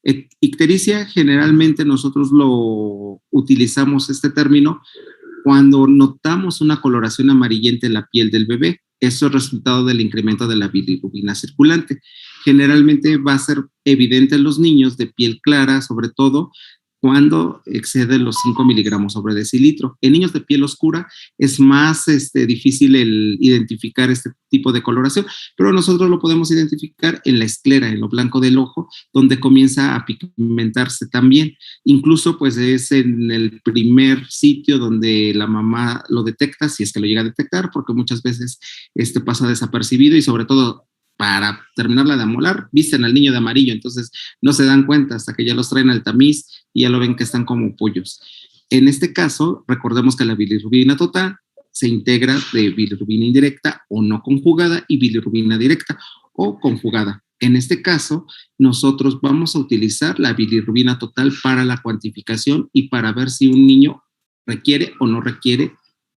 Ictericia, generalmente nosotros lo utilizamos este término cuando notamos una coloración amarillenta en la piel del bebé. Eso es resultado del incremento de la bilirrubina circulante. Generalmente va a ser evidente en los niños de piel clara, sobre todo cuando excede los 5 miligramos sobre decilitro. En niños de piel oscura es más difícil el identificar este tipo de coloración, pero nosotros lo podemos identificar en la esclera, en lo blanco del ojo, donde comienza a pigmentarse también. Incluso pues es en el primer sitio donde la mamá lo detecta, si es que lo llega a detectar, porque muchas veces pasa desapercibido y sobre todo para terminarla de amolar, visten al niño de amarillo, entonces no se dan cuenta hasta que ya los traen al tamiz y ya lo ven que están como pollos. En este caso, recordemos que la bilirrubina total se integra de bilirrubina indirecta o no conjugada y bilirrubina directa o conjugada. En este caso, nosotros vamos a utilizar la bilirrubina total para la cuantificación y para ver si un niño requiere o no requiere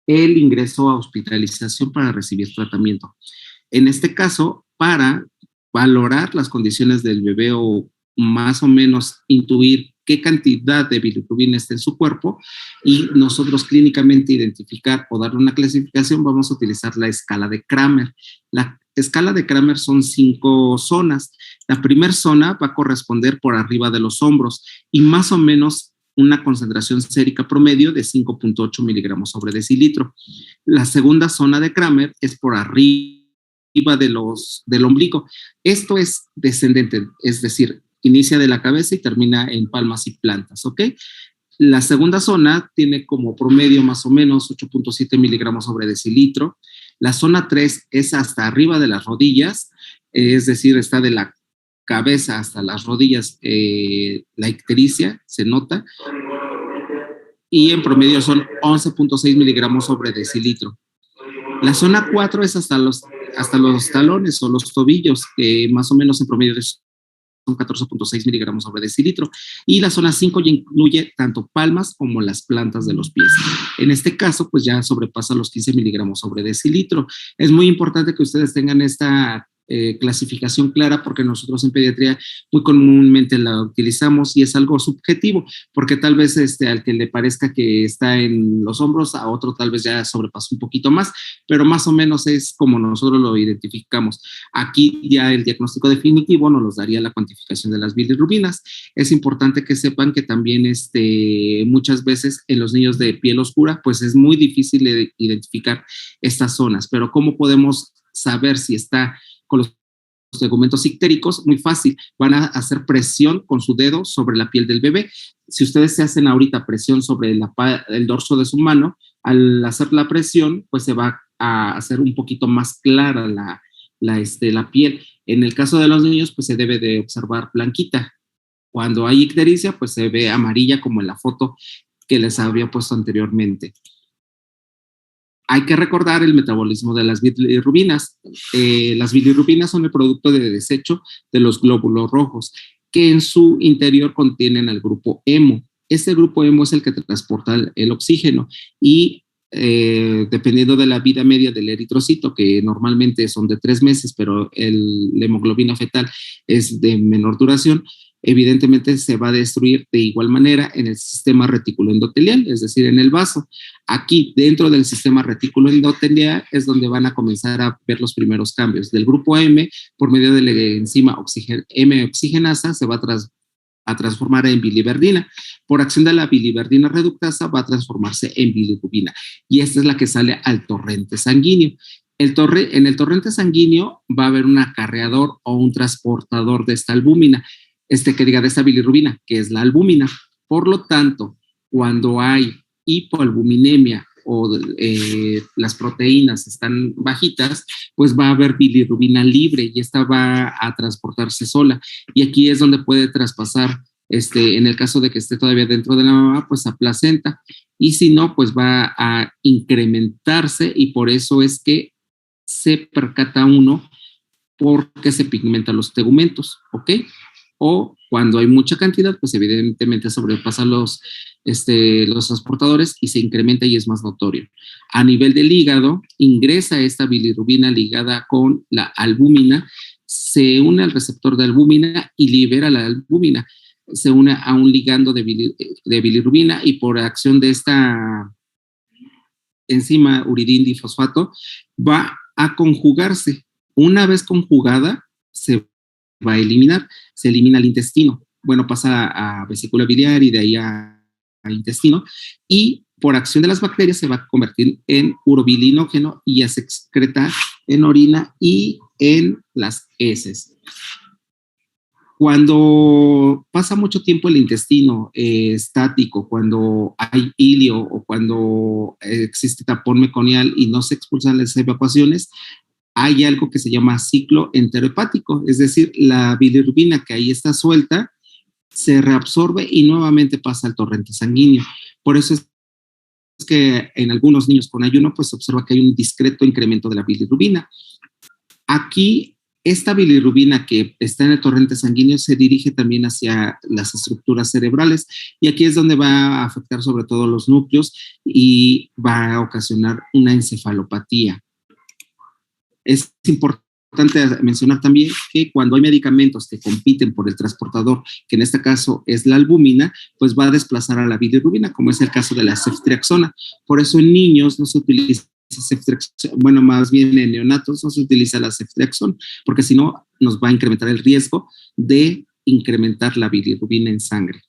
el ingreso a hospitalización para recibir tratamiento. En este caso, para valorar las condiciones del bebé o más o menos intuir qué cantidad de bilirrubina está en su cuerpo y nosotros clínicamente identificar o darle una clasificación, vamos a utilizar la escala de Kramer. La escala de Kramer son 5 zonas. La primera zona va a corresponder por arriba de los hombros y más o menos una concentración sérica promedio de 5.8 miligramos sobre decilitro. La segunda zona de Kramer es por arriba del ombligo. Esto es descendente, es decir, inicia de la cabeza y termina en palmas y plantas, ¿ok? La segunda zona tiene como promedio más o menos 8.7 miligramos sobre decilitro. La zona 3 es hasta arriba de las rodillas, es decir, está de la cabeza hasta las rodillas, la ictericia se nota, y en promedio son 11.6 miligramos sobre decilitro. La zona 4 es hasta los talones o los tobillos, que más o menos en promedio son 14.6 miligramos sobre decilitro. Y la zona 5 ya incluye tanto palmas como las plantas de los pies. En este caso, pues ya sobrepasa los 15 miligramos sobre decilitro. Es muy importante que ustedes tengan esta clasificación clara, porque nosotros en pediatría muy comúnmente la utilizamos y es algo subjetivo, porque tal vez al que le parezca que está en los hombros, a otro tal vez ya sobrepasó un poquito más, pero más o menos es como nosotros lo identificamos. Aquí ya el diagnóstico definitivo nos los daría la cuantificación de las bilirrubinas. Es importante que sepan que también muchas veces en los niños de piel oscura, pues es muy difícil identificar estas zonas, pero ¿cómo podemos saber si está con los tegumentos ictéricos? Muy fácil, van a hacer presión con su dedo sobre la piel del bebé. Si ustedes se hacen ahorita presión sobre el dorso de su mano, al hacer la presión, pues se va a hacer un poquito más clara la piel. En el caso de los niños, pues se debe de observar blanquita. Cuando hay ictericia, pues se ve amarilla como en la foto que les había puesto anteriormente. Hay que recordar el metabolismo de las bilirrubinas. Las bilirrubinas son el producto de desecho de los glóbulos rojos, que en su interior contienen el grupo hemo. Este grupo hemo es el que transporta el oxígeno y dependiendo de la vida media del eritrocito, que normalmente son de 3 meses, pero la hemoglobina fetal es de menor duración, evidentemente se va a destruir de igual manera en el sistema retículo endotelial, es decir, en el vaso. Aquí, dentro del sistema retículo endotelial, es donde van a comenzar a ver los primeros cambios. Del grupo M, por medio de la enzima M oxigenasa, se va a transformar en biliverdina. Por acción de la biliverdina reductasa, va a transformarse en bilirrubina. Y esta es la que sale al torrente sanguíneo. En el torrente sanguíneo va a haber un acarreador o un transportador de esta albúmina, de esta bilirrubina, que es la albúmina. Por lo tanto, cuando hay hipoalbuminemia o las proteínas están bajitas, pues va a haber bilirrubina libre y esta va a transportarse sola. Y aquí es donde puede traspasar, en el caso de que esté todavía dentro de la mamá, pues a placenta. Y si no, pues va a incrementarse y por eso es que se percata uno porque se pigmentan los tegumentos, ¿ok? O cuando hay mucha cantidad, pues evidentemente sobrepasa los transportadores y se incrementa y es más notorio. A nivel del hígado, ingresa esta bilirrubina ligada con la albúmina, se une al receptor de albúmina y libera la albúmina. se une a un ligando de bilirrubina y por acción de esta enzima uridín difosfato va a conjugarse. Una vez conjugada, se va a eliminar, se elimina el intestino. Bueno, pasa a vesícula biliar y de ahí a intestino, y por acción de las bacterias se va a convertir en urobilinógeno y ya se excreta en orina y en las heces. Cuando pasa mucho tiempo el intestino estático, cuando hay hilio o cuando existe tapón meconial y no se expulsan las evacuaciones, hay algo que se llama ciclo enterohepático, es decir, la bilirrubina que ahí está suelta se reabsorbe y nuevamente pasa al torrente sanguíneo. Por eso es que en algunos niños con ayuno pues se observa que hay un discreto incremento de la bilirrubina. Aquí, esta bilirrubina que está en el torrente sanguíneo se dirige también hacia las estructuras cerebrales y aquí es donde va a afectar sobre todo los núcleos y va a ocasionar una encefalopatía. Es importante mencionar también que cuando hay medicamentos que compiten por el transportador, que en este caso es la albúmina, pues va a desplazar a la bilirrubina, como es el caso de la ceftriaxona. Por eso en niños no se utiliza ceftriaxona, bueno, más bien en neonatos no se utiliza la ceftriaxona, porque si no nos va a incrementar el riesgo de incrementar la bilirrubina en sangre.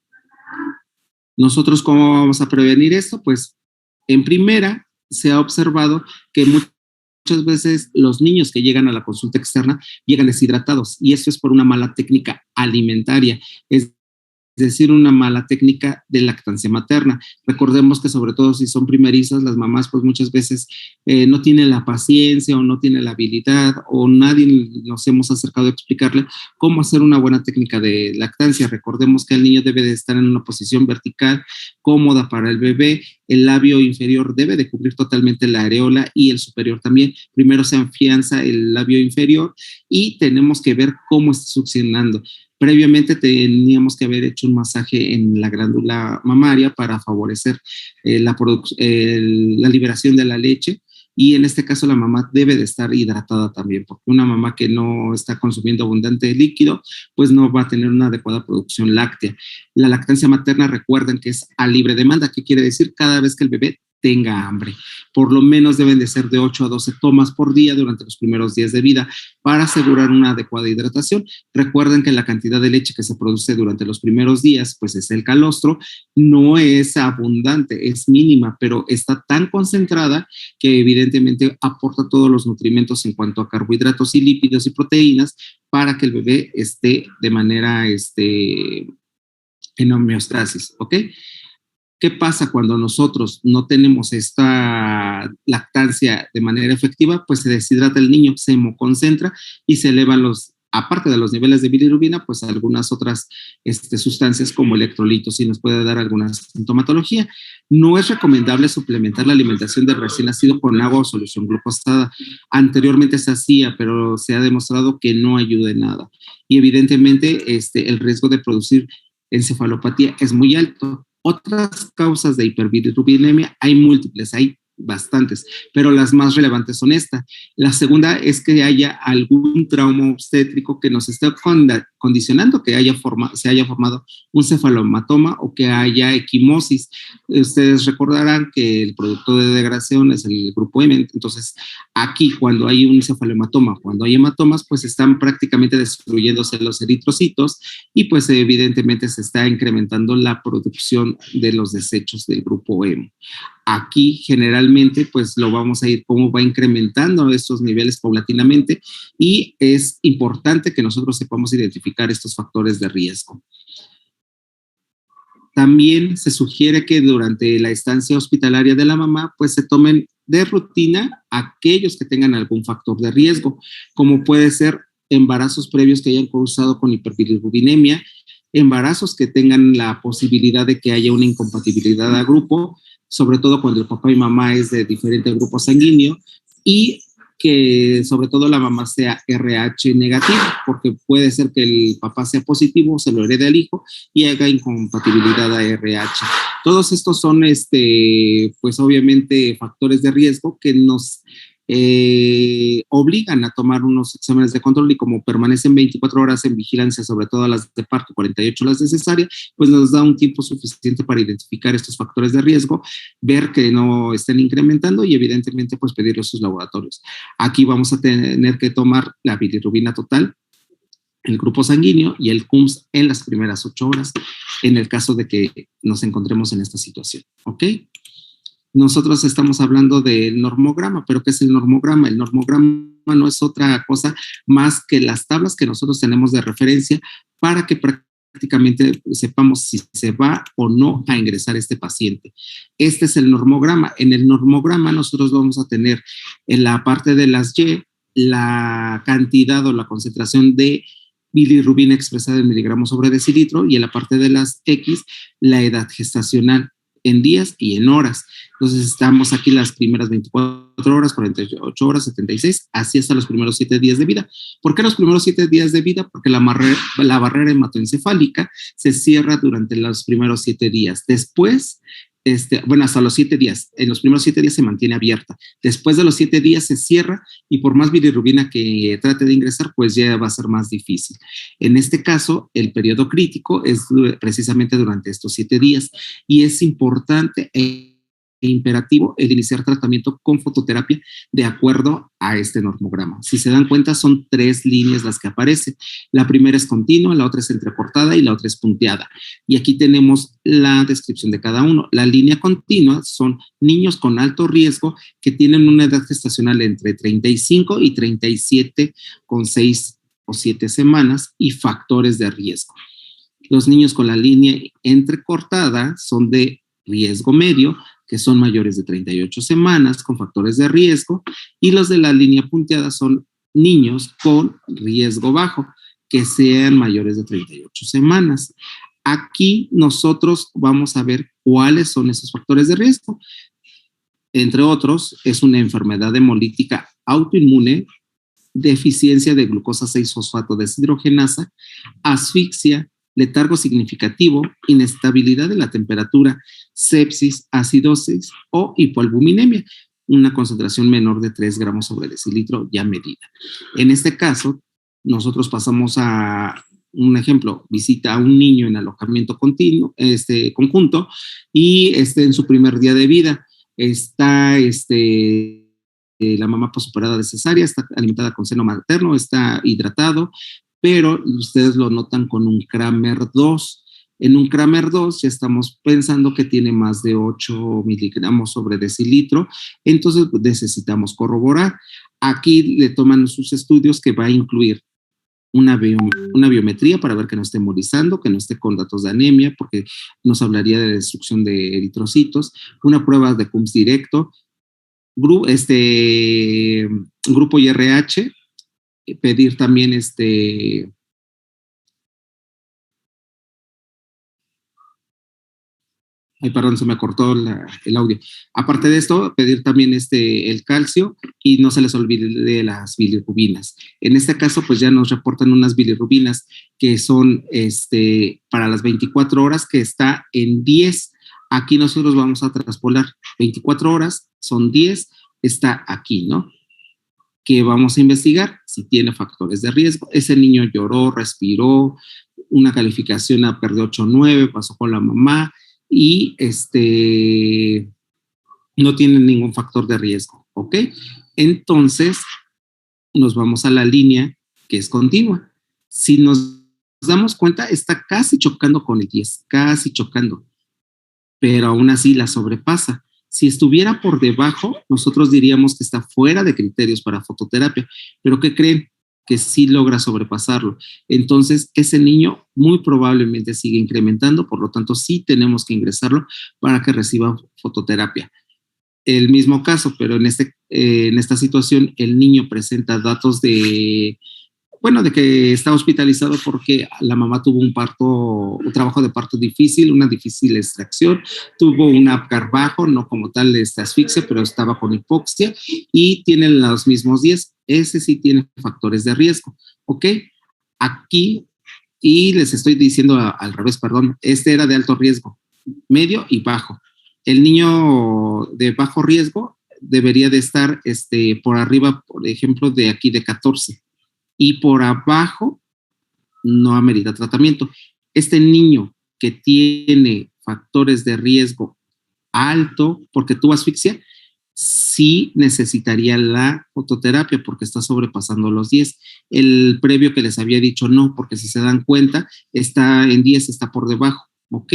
¿Nosotros cómo vamos a prevenir esto? Pues en primera se ha observado que muchas veces los niños que llegan a la consulta externa llegan deshidratados y eso es por una mala técnica alimentaria, es decir, una mala técnica de lactancia materna. Recordemos que sobre todo si son primerizas, las mamás pues muchas veces no tienen la paciencia o no tienen la habilidad o nadie nos hemos acercado a explicarle cómo hacer una buena técnica de lactancia. Recordemos que el niño debe de estar en una posición vertical, cómoda para el bebé, el labio inferior debe de cubrir totalmente la areola y el superior también. Primero se afianza el labio inferior y tenemos que ver cómo está succionando. Previamente teníamos que haber hecho un masaje en la glándula mamaria para favorecer la liberación de la leche y en este caso la mamá debe de estar hidratada también, porque una mamá que no está consumiendo abundante líquido, pues no va a tener una adecuada producción láctea. La lactancia materna, recuerden que es a libre demanda, ¿qué quiere decir? Cada vez que el bebé tenga hambre. Por lo menos deben de ser de 8 a 12 tomas por día durante los primeros días de vida para asegurar una adecuada hidratación. Recuerden que la cantidad de leche que se produce durante los primeros días, pues es el calostro, no es abundante, es mínima, pero está tan concentrada que evidentemente aporta todos los nutrimentos en cuanto a carbohidratos y lípidos y proteínas para que el bebé esté de manera en homeostasis, ¿ok? ¿Qué pasa cuando nosotros no tenemos esta lactancia de manera efectiva? Pues se deshidrata el niño, se hemoconcentra y se elevan aparte de los niveles de bilirrubina, pues algunas otras sustancias como electrolitos y nos puede dar alguna sintomatología. No es recomendable suplementar la alimentación del recién nacido con agua o solución glucosada. Anteriormente se hacía, pero se ha demostrado que no ayuda en nada. Y evidentemente el riesgo de producir encefalopatía es muy alto. Otras causas de hiperbilirrubinemia hay múltiples, hay bastantes, pero las más relevantes son esta. La segunda es que haya algún trauma obstétrico que nos esté condicionando que se haya formado un cefalohematoma o que haya equimosis. Ustedes recordarán que el producto de degradación es el grupo M, entonces aquí cuando hay un cefalohematoma, cuando hay hematomas, pues están prácticamente destruyéndose los eritrocitos y pues evidentemente se está incrementando la producción de los desechos del grupo M. Aquí generalmente pues lo vamos a ir cómo va incrementando estos niveles paulatinamente y es importante que nosotros sepamos identificar estos factores de riesgo. También se sugiere que durante la estancia hospitalaria de la mamá pues se tomen de rutina aquellos que tengan algún factor de riesgo, como puede ser embarazos previos que hayan causado con hiperbilirrubinemia, embarazos que tengan la posibilidad de que haya una incompatibilidad a grupo, sobre todo cuando el papá y mamá es de diferente grupo sanguíneo, y que sobre todo la mamá sea RH negativo, porque puede ser que el papá sea positivo, se lo herede al hijo y haga incompatibilidad a RH. Todos estos son, pues obviamente factores de riesgo que nos obligan a tomar unos exámenes de control y como permanecen 24 horas en vigilancia, sobre todo las de parto, 48 las de cesárea, pues nos da un tiempo suficiente para identificar estos factores de riesgo, ver que no estén incrementando y evidentemente pues pedirle a sus laboratorios. Aquí vamos a tener que tomar la bilirrubina total, el grupo sanguíneo y el CUMS en las primeras 8 horas, en el caso de que nos encontremos en esta situación, ¿ok? Nosotros estamos hablando del normograma, pero ¿qué es el normograma? El normograma no es otra cosa más que las tablas que nosotros tenemos de referencia para que prácticamente sepamos si se va o no a ingresar este paciente. Este es el normograma. En el normograma nosotros vamos a tener en la parte de las Y la cantidad o la concentración de bilirrubina expresada en miligramos sobre decilitro y en la parte de las X la edad gestacional en días y en horas. Entonces estamos aquí las primeras 24 horas, 48 horas, 76, así hasta los primeros 7 días de vida. ¿Por qué los primeros 7 días de vida? Porque la barrera hematoencefálica se cierra durante los primeros 7 días. Después, bueno, hasta los 7 días. En los primeros 7 días se mantiene abierta. Después de los 7 días se cierra y por más bilirrubina que trate de ingresar, pues ya va a ser más difícil. En este caso, el periodo crítico es precisamente durante estos 7 días y es importante imperativo el iniciar tratamiento con fototerapia de acuerdo a este normograma. Si se dan cuenta, son 3 líneas las que aparecen. La primera es continua, la otra es entrecortada y la otra es punteada. Y aquí tenemos la descripción de cada uno. La línea continua son niños con alto riesgo que tienen una edad gestacional entre 35 y 37,6 o 7 semanas y factores de riesgo. Los niños con la línea entrecortada son de riesgo medio, que son mayores de 38 semanas con factores de riesgo, y los de la línea punteada son niños con riesgo bajo, que sean mayores de 38 semanas. Aquí nosotros vamos a ver cuáles son esos factores de riesgo. Entre otros, es una enfermedad hemolítica autoinmune, deficiencia de glucosa 6-fosfato deshidrogenasa, asfixia, letargo significativo, inestabilidad de la temperatura, sepsis, acidosis o hipoalbuminemia, una concentración menor de 3 gramos sobre decilitro ya medida. En este caso, nosotros pasamos a un ejemplo, visita a un niño en alojamiento continuo, conjunto, y en su primer día de vida está la mamá posoperada de cesárea, está alimentada con seno materno, está hidratado, pero ustedes lo notan con un Kramer 2. En un Kramer 2 ya estamos pensando que tiene más de 8 miligramos sobre decilitro, entonces necesitamos corroborar. Aquí le toman sus estudios que va a incluir una biometría para ver que no esté embolizando, que no esté con datos de anemia, porque nos hablaría de destrucción de eritrocitos, una prueba de CUMS directo, grupo IRH, pedir también ay, perdón, se me cortó el audio. Aparte de esto, pedir también el calcio y no se les olvide las bilirrubinas. En este caso, pues ya nos reportan unas bilirrubinas que son para las 24 horas, que está en 10. Aquí nosotros vamos a traspolar 24 horas, son 10, está aquí, ¿no? Que vamos a investigar si tiene factores de riesgo. Ese niño lloró, respiró, una calificación a perder 8 o 9, pasó con la mamá, y no tienen ningún factor de riesgo, ¿ok? Entonces, nos vamos a la línea que es continua. Si nos damos cuenta, está casi chocando con el 10, casi chocando, pero aún así la sobrepasa. Si estuviera por debajo, nosotros diríamos que está fuera de criterios para fototerapia, pero ¿qué creen? Que sí logra sobrepasarlo. Entonces, ese niño muy probablemente sigue incrementando, por lo tanto, sí tenemos que ingresarlo para que reciba fototerapia. El mismo caso, pero en esta situación, el niño presenta datos de que está hospitalizado porque la mamá tuvo un trabajo de parto difícil, una difícil extracción, tuvo un Apgar bajo, no como tal asfixia, pero estaba con hipoxia y tiene los mismos 10. Ese sí tiene factores de riesgo, ¿ok? Aquí, y les estoy diciendo al revés, perdón, era de alto riesgo, medio y bajo. El niño de bajo riesgo debería de estar por arriba, por ejemplo, de aquí de 14, y por abajo no amerita tratamiento. Este niño que tiene factores de riesgo alto porque tuvo asfixia, sí necesitaría la fototerapia porque está sobrepasando los 10. El previo que les había dicho no, porque si se dan cuenta, está en 10, está por debajo, ¿ok?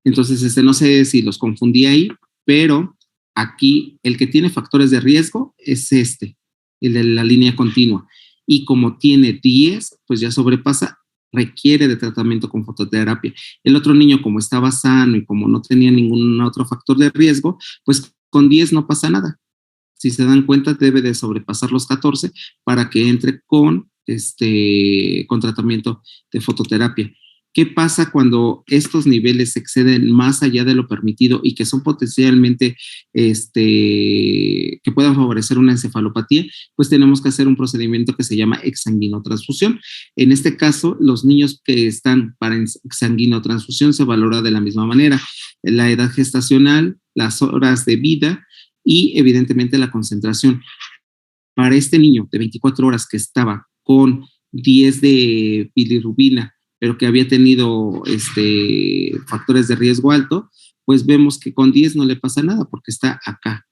Entonces, no sé si los confundí ahí, pero aquí el que tiene factores de riesgo es el de la línea continua. Y como tiene 10, pues ya sobrepasa, requiere de tratamiento con fototerapia. El otro niño, como estaba sano y como no tenía ningún otro factor de riesgo, pues con 10 no pasa nada. Si se dan cuenta, debe de sobrepasar los 14 para que entre con tratamiento de fototerapia. ¿Qué pasa cuando estos niveles exceden más allá de lo permitido y que son potencialmente, que puedan favorecer una encefalopatía? Pues tenemos que hacer un procedimiento que se llama exsanguinotransfusión. En este caso, los niños que están para exsanguinotransfusión se valora de la misma manera. La edad gestacional, las horas de vida y evidentemente la concentración. Para este niño de 24 horas que estaba con 10 de bilirrubina, pero que había tenido factores de riesgo alto, pues vemos que con 10 no le pasa nada porque está acá.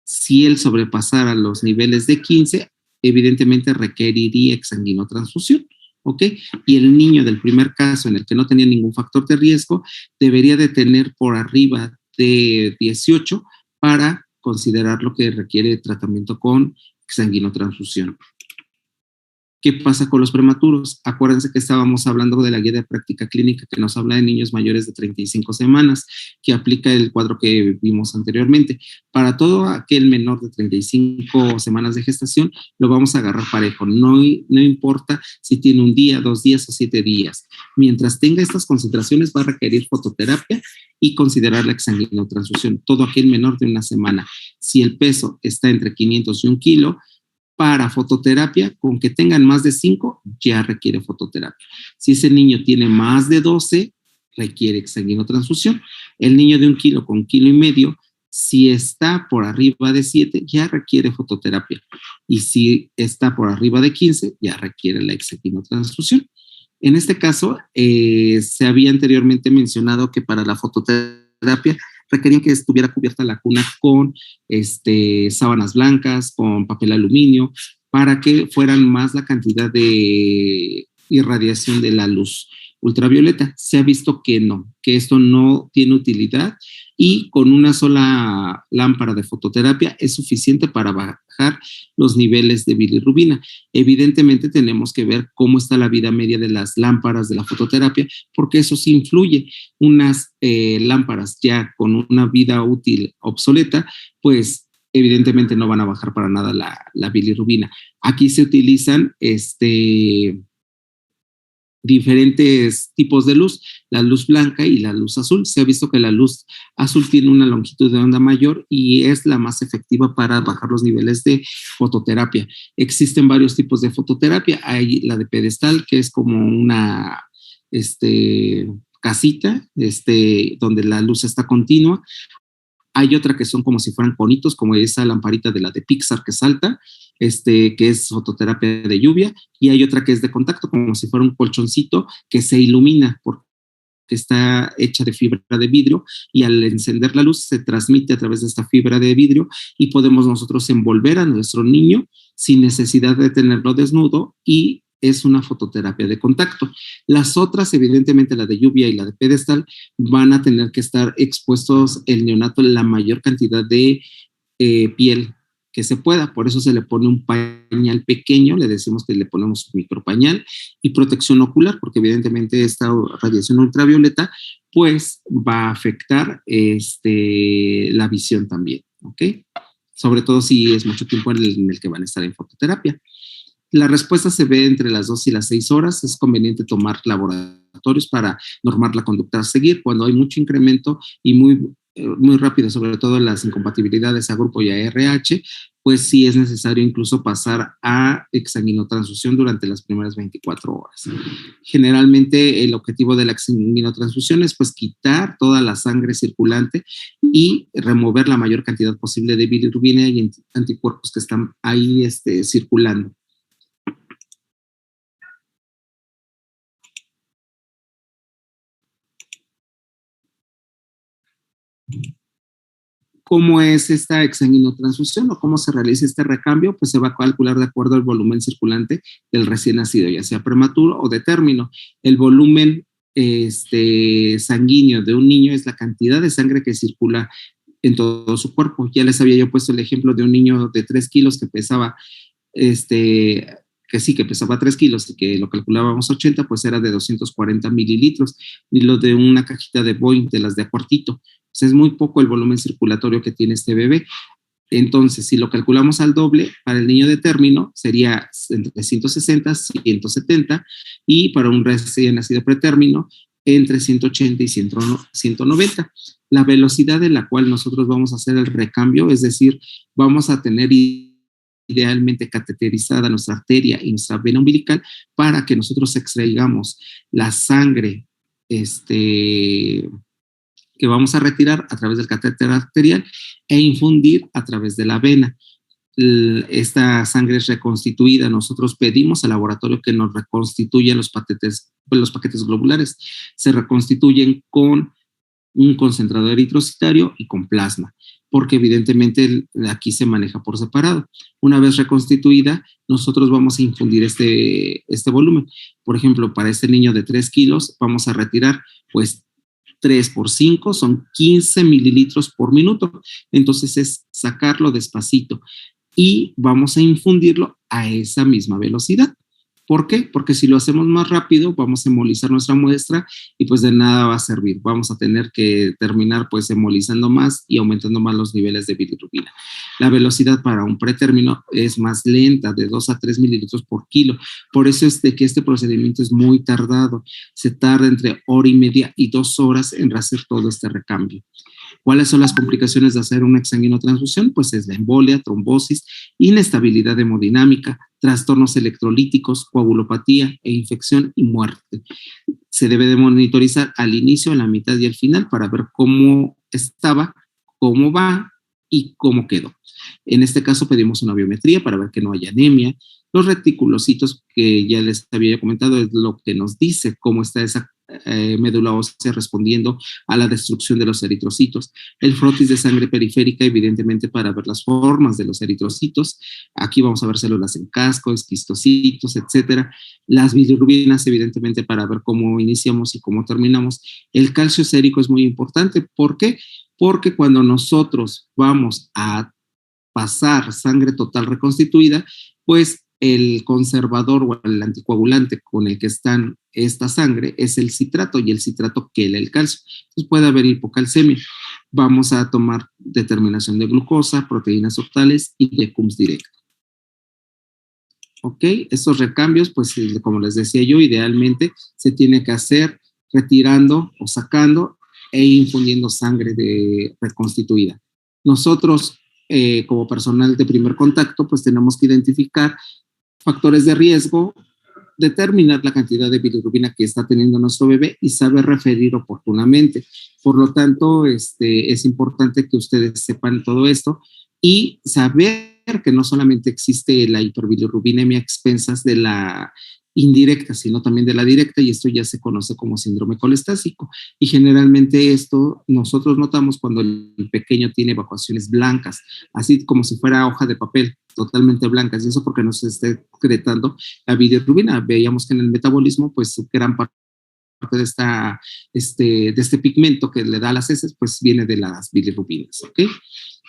Si él sobrepasara los niveles de 15, evidentemente requeriría exsanguinotransfusión, ¿ok? Y el niño del primer caso en el que no tenía ningún factor de riesgo debería de tener por arriba de 18 para considerar lo que requiere tratamiento con exsanguinotransfusión. ¿Qué pasa con los prematuros? Acuérdense que estábamos hablando de la guía de práctica clínica que nos habla de niños mayores de 35 semanas, que aplica el cuadro que vimos anteriormente. Para todo aquel menor de 35 semanas de gestación, lo vamos a agarrar parejo. No importa si tiene un día, 2 días o 7 días. Mientras tenga estas concentraciones, va a requerir fototerapia y considerar la exsanguinotransfusión. Todo aquel menor de una semana. Si el peso está entre 500 y 1 kilo, para fototerapia, con que tengan más de 5, ya requiere fototerapia. Si ese niño tiene más de 12, requiere exsanguinotransfusión. El niño de 1 kilo con 1,5 kilos, si está por arriba de 7, ya requiere fototerapia. Y si está por arriba de 15, ya requiere la exsanguinotransfusión. En este caso, se había anteriormente mencionado que para la fototerapia requerían que estuviera cubierta la cuna con sábanas blancas, con papel aluminio, para que fueran más la cantidad de irradiación de la luz ultravioleta. Se ha visto que no, que esto no tiene utilidad y con una sola lámpara de fototerapia es suficiente para bajar los niveles de bilirrubina. Evidentemente tenemos que ver cómo está la vida media de las lámparas de la fototerapia, porque eso sí influye. Unas lámparas ya con una vida útil obsoleta, pues evidentemente no van a bajar para nada la bilirrubina. Aquí se utilizan diferentes tipos de luz, la luz blanca y la luz azul. Se ha visto que la luz azul tiene una longitud de onda mayor y es la más efectiva para bajar los niveles de fototerapia. Existen varios tipos de fototerapia. Hay la de pedestal, que es como una casita donde la luz está continua. Hay otra que son como si fueran conitos, como esa lamparita de la de Pixar que salta, que es fototerapia de lluvia, y hay otra que es de contacto, como si fuera un colchoncito que se ilumina porque está hecha de fibra de vidrio y al encender la luz se transmite a través de esta fibra de vidrio y podemos nosotros envolver a nuestro niño sin necesidad de tenerlo desnudo y es una fototerapia de contacto. Las otras, evidentemente la de lluvia y la de pedestal, van a tener que estar expuestos el neonato la mayor cantidad de piel que se pueda. Por eso se le pone un pañal pequeño, le decimos que le ponemos un micropañal y protección ocular, porque evidentemente esta radiación ultravioleta pues va a afectar la visión también, ¿ok? Sobre todo si es mucho tiempo en el que van a estar en fototerapia. La respuesta se ve entre las 2 y las 6 horas. Es conveniente tomar laboratorios para normar la conducta a seguir. Cuando hay mucho incremento y muy rápido, sobre todo las incompatibilidades a grupo y a RH, pues sí es necesario incluso pasar a exsanguinotransfusión durante las primeras 24 horas. Generalmente el objetivo de la exsanguinotransfusión es pues quitar toda la sangre circulante y remover la mayor cantidad posible de bilirrubina y anticuerpos que están ahí circulando. ¿Cómo es esta exsanguinotransfusión o cómo se realiza este recambio? Pues se va a calcular de acuerdo al volumen circulante del recién nacido, ya sea prematuro o de término. El volumen sanguíneo de un niño es la cantidad de sangre que circula en todo su cuerpo. Ya les había yo puesto el ejemplo de un niño de 3 kilos que pesaba, que pesaba 3 kilos y que lo calculábamos 80, pues era de 240 mililitros. Y lo de una cajita de Boeing, de las de a cuartito, pues es muy poco el volumen circulatorio que tiene este bebé. Entonces, si lo calculamos al doble, para el niño de término sería entre 160 y 170, y para un recién nacido pretérmino, entre 180 y 190. La velocidad en la cual nosotros vamos a hacer el recambio, es decir, vamos a tener idealmente cateterizada nuestra arteria y nuestra vena umbilical para que nosotros extraigamos la sangre que vamos a retirar a través del catéter arterial e infundir a través de la vena. Esta sangre es reconstituida. Nosotros pedimos al laboratorio que nos reconstituya los paquetes globulares. Se reconstituyen con un concentrador eritrocitario y con plasma, porque evidentemente aquí se maneja por separado. Una vez reconstituida, nosotros vamos a infundir este volumen. Por ejemplo, para este niño de 3 kilos, vamos a retirar, pues, 3 por 5 son 15 mililitros por minuto. Entonces es sacarlo despacito y vamos a infundirlo a esa misma velocidad. ¿Por qué? Porque si lo hacemos más rápido, vamos a hemolizar nuestra muestra y pues de nada va a servir. Vamos a tener que terminar pues hemolizando más y aumentando más los niveles de bilirrubina. La velocidad para un pretérmino es más lenta, de 2 a 3 mililitros por kilo. Por eso es de que este procedimiento es muy tardado. Se tarda entre hora y media y 2 horas en hacer todo este recambio. ¿Cuáles son las complicaciones de hacer una exsanguinotransfusión? Pues es la embolia, trombosis, inestabilidad hemodinámica, trastornos electrolíticos, coagulopatía e infección y muerte. Se debe de monitorizar al inicio, a la mitad y al final para ver cómo estaba, cómo va y cómo quedó. En este caso pedimos una biometría para ver que no haya anemia. Los reticulocitos que ya les había comentado es lo que nos dice cómo está esa médula ósea respondiendo a la destrucción de los eritrocitos. El frotis de sangre periférica, evidentemente, para ver las formas de los eritrocitos. Aquí vamos a ver células en casco, esquistocitos, etcétera. Las bilirrubinas, evidentemente, para ver cómo iniciamos y cómo terminamos. El calcio sérico es muy importante. ¿Por qué? Porque cuando nosotros vamos a pasar sangre total reconstituida, pues el conservador o el anticoagulante con el que está esta sangre es el citrato, y el citrato quela el calcio. Entonces puede haber hipocalcemia. Vamos a tomar determinación de glucosa, proteínas octales y de CUMS directo. Ok, estos recambios, pues como les decía yo, idealmente se tiene que hacer retirando o sacando e infundiendo sangre reconstituida. Nosotros, como personal de primer contacto, pues tenemos que identificar factores de riesgo, determinar la cantidad de bilirrubina que está teniendo nuestro bebé y saber referir oportunamente. Por lo tanto, es importante que ustedes sepan todo esto y saber que no solamente existe la hiperbilirrubinemia a expensas de la indirecta, sino también de la directa, y esto ya se conoce como síndrome colestásico. Y generalmente esto nosotros notamos cuando el pequeño tiene evacuaciones blancas, así como si fuera hoja de papel, totalmente blancas, y eso porque no se está excretando la bilirrubina. Veíamos que en el metabolismo, pues gran parte de este pigmento que le da a las heces, pues viene de las bilirrubinas, ¿ok?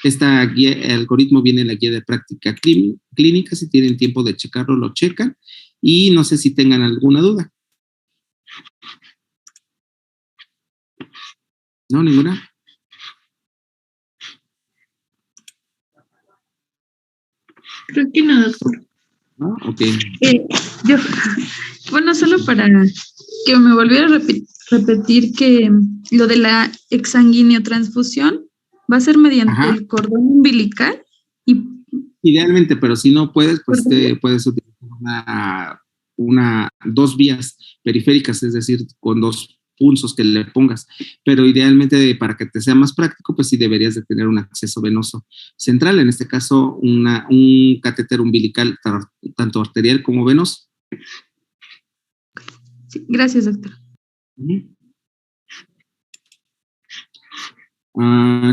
Esta guía, el algoritmo viene en la guía de práctica clínica. Si tienen tiempo de checarlo, lo checan. Y no sé si tengan alguna duda. ¿No? ¿Ninguna? Creo que no, doctor. ¿No? Ok. Bueno, solo para que me volviera a repetir que lo de la exsanguinotransfusión va a ser mediante el cordón umbilical y... Idealmente, pero si no puedes, pues puedes utilizar dos vías periféricas, es decir, con dos punzos que le pongas, pero idealmente para que te sea más práctico, pues sí deberías de tener un acceso venoso central, en este caso un catéter umbilical tanto arterial como venoso. Sí, gracias, doctor.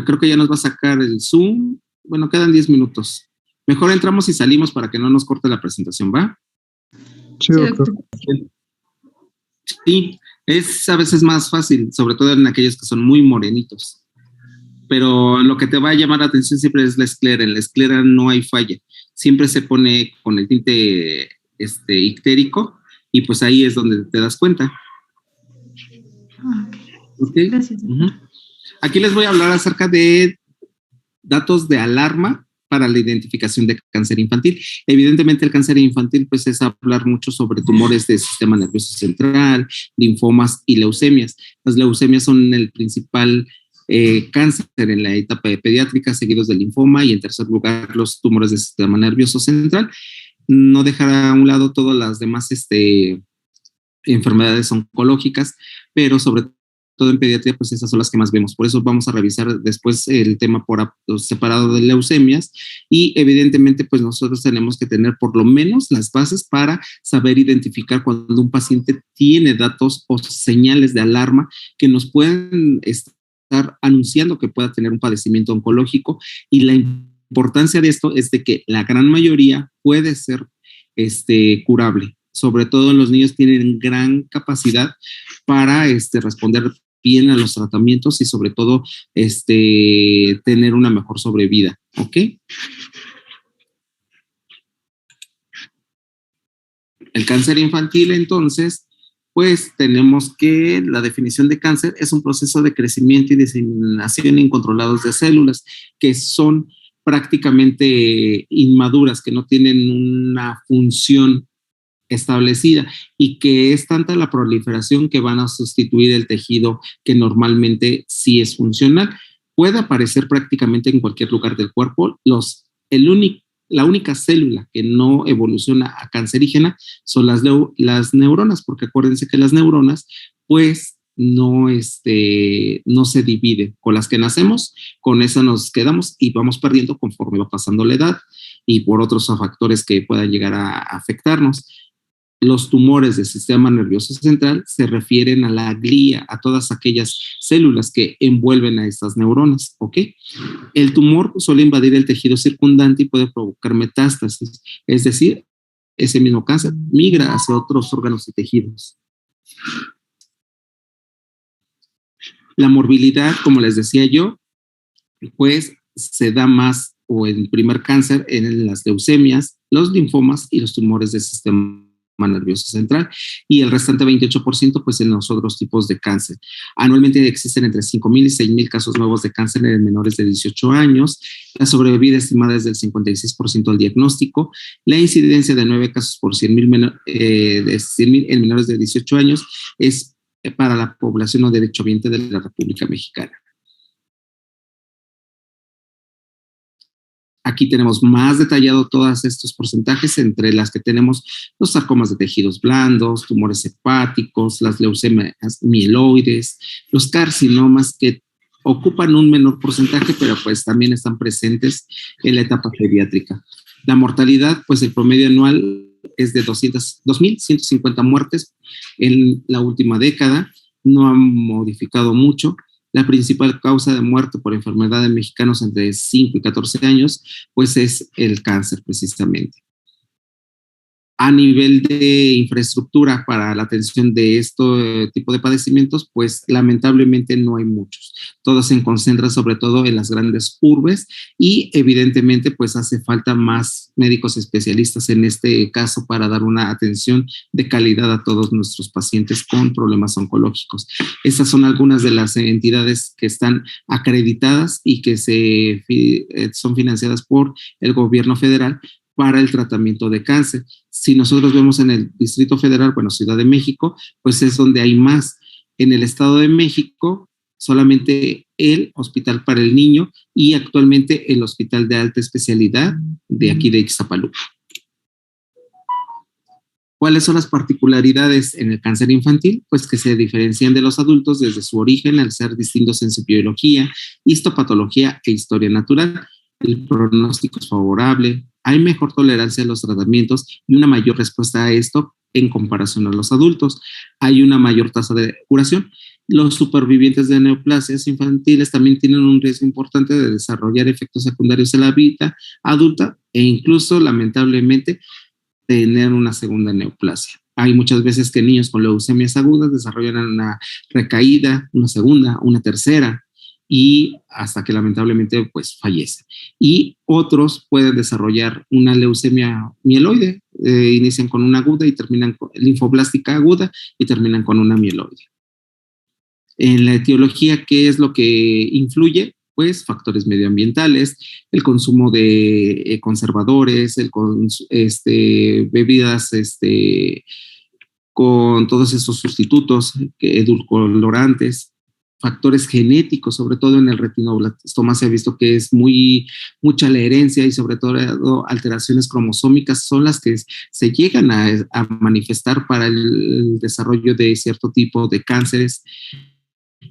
Creo que ya nos va a sacar el Zoom. Bueno, quedan 10 minutos. Mejor entramos y salimos para que no nos corte la presentación, ¿va? Sí, doctor. Sí, es a veces más fácil, sobre todo en aquellos que son muy morenitos. Pero lo que te va a llamar la atención siempre es la esclera. En la esclera no hay falla. Siempre se pone con el tinte ictérico y pues ahí es donde te das cuenta. Okay. Gracias. Aquí les voy a hablar acerca de datos de alarma para la identificación de cáncer infantil. Evidentemente el cáncer infantil pues es hablar mucho sobre tumores del sistema nervioso central, linfomas y leucemias. Las leucemias son el principal cáncer en la etapa pediátrica, seguidos del linfoma y en tercer lugar los tumores del sistema nervioso central. No dejar a un lado todas las demás enfermedades oncológicas, pero sobre todo en pediatría, pues esas son las que más vemos. Por eso vamos a revisar después el tema por separado de leucemias y evidentemente pues nosotros tenemos que tener por lo menos las bases para saber identificar cuando un paciente tiene datos o señales de alarma que nos pueden estar anunciando que pueda tener un padecimiento oncológico, y la importancia de esto es de que la gran mayoría puede ser curable. Sobre todo en los niños tienen gran capacidad para responder bien a los tratamientos y sobre todo tener una mejor sobrevida, ¿ok? El cáncer infantil, entonces, pues tenemos que la definición de cáncer es un proceso de crecimiento y diseminación incontrolados de células que son prácticamente inmaduras, que no tienen una función establecida y que es tanta la proliferación que van a sustituir el tejido que normalmente sí es funcional. Puede aparecer prácticamente en cualquier lugar del cuerpo. La única célula que no evoluciona a cancerígena son las neuronas, porque acuérdense que las neuronas pues no se dividen. Con las que nacemos, con esa nos quedamos y vamos perdiendo conforme va pasando la edad y por otros factores que puedan llegar a afectarnos. Los tumores del sistema nervioso central se refieren a la glía, a todas aquellas células que envuelven a estas neuronas, ¿ok? El tumor suele invadir el tejido circundante y puede provocar metástasis, es decir, ese mismo cáncer migra hacia otros órganos y tejidos. La morbilidad, como les decía yo, pues se da más o en primer cáncer en las leucemias, los linfomas y los tumores del sistema nervioso central, y el restante 28% pues en los otros tipos de cáncer. Anualmente existen entre 5,000 y 6,000 casos nuevos de cáncer en menores de 18 años. La sobrevida estimada es del 56% al diagnóstico. La incidencia de 9 casos por 100,000 en menores de 18 años es para la población no derechohabiente de la República Mexicana. Aquí tenemos más detallado todos estos porcentajes, entre las que tenemos los sarcomas de tejidos blandos, tumores hepáticos, las leucemias mieloides, los carcinomas que ocupan un menor porcentaje, pero pues también están presentes en la etapa pediátrica. La mortalidad, pues el promedio anual es de 2,150 muertes en la última década, no han modificado mucho. La principal causa de muerte por enfermedad en mexicanos entre 5 y 14 años, pues es el cáncer precisamente. A nivel de infraestructura para la atención de este tipo de padecimientos, pues lamentablemente no hay muchos. Todo se concentra sobre todo en las grandes urbes y evidentemente pues hace falta más médicos especialistas en este caso para dar una atención de calidad a todos nuestros pacientes con problemas oncológicos. Estas son algunas de las entidades que están acreditadas y que son financiadas por el gobierno federal para el tratamiento de cáncer. Si nosotros vemos en el Distrito Federal, bueno, Ciudad de México, pues es donde hay más. En el Estado de México, solamente el Hospital para el Niño y actualmente el Hospital de Alta Especialidad de aquí de Ixtapaluca. ¿Cuáles son las particularidades en el cáncer infantil? Pues que se diferencian de los adultos desde su origen al ser distintos en su biología, histopatología e historia natural. El pronóstico es favorable, hay mejor tolerancia a los tratamientos y una mayor respuesta a esto en comparación a los adultos. Hay una mayor tasa de curación. Los supervivientes de neoplasias infantiles también tienen un riesgo importante de desarrollar efectos secundarios en la vida adulta e incluso, lamentablemente, tener una segunda neoplasia. Hay muchas veces que niños con leucemias agudas desarrollan una recaída, una segunda, una tercera, y hasta que lamentablemente pues fallece. Y otros pueden desarrollar una leucemia mieloide, inician con una aguda y terminan con linfoblástica aguda y terminan con una mieloide. En la etiología, ¿qué es lo que influye? Pues factores medioambientales, el consumo de conservadores, bebidas con todos esos sustitutos, edulcorantes, factores genéticos, sobre todo en el retinoblastoma se ha visto que es mucha la herencia y sobre todo alteraciones cromosómicas son las que se llegan a manifestar para el desarrollo de cierto tipo de cánceres,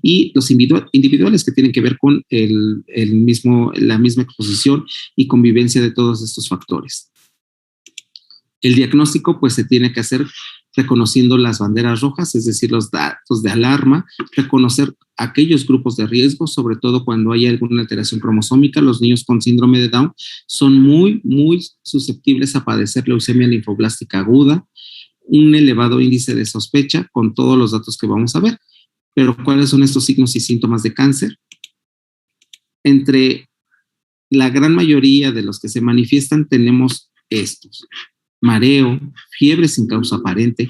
y los individuales que tienen que ver con la misma exposición y convivencia de todos estos factores. El diagnóstico pues se tiene que hacer reconociendo las banderas rojas, es decir, los datos de alarma, reconocer aquellos grupos de riesgo, sobre todo cuando hay alguna alteración cromosómica. Los niños con síndrome de Down son muy, muy susceptibles a padecer leucemia linfoblástica aguda, un elevado índice de sospecha con todos los datos que vamos a ver. Pero ¿cuáles son estos signos y síntomas de cáncer? Entre la gran mayoría de los que se manifiestan tenemos estos: mareo, fiebre sin causa aparente,